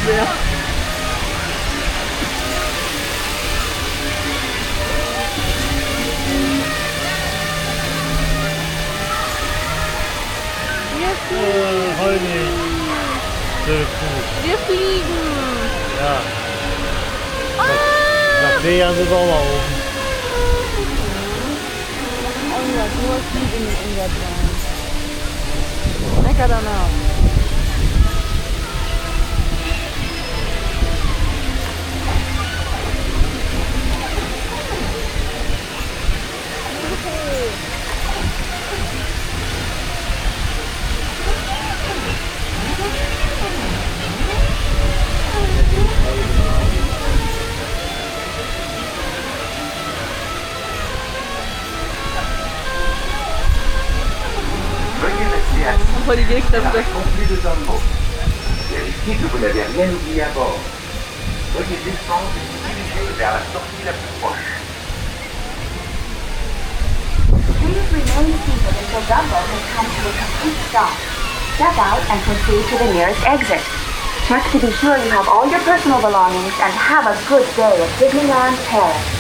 Sehr. Heul nicht. Sehr gut. Wir fliegen. Ja. Nach 4 Jahren sind wir auch mal oben. Irgendwas, nur fliegen mit irgendwas rein. Lecker danach. Voll die Gehkräfte. Complet de Dumbo. Vérifiez que vous n'avez rien oublié à bord. Veuillez descendre et vous diriger vers la sortie la plus proche. Please remain seated until Dumbo has come to a complete stop. Step out and proceed to the nearest exit. Check to be sure you have all your personal belongings and have a good day at Disneyland, Paris.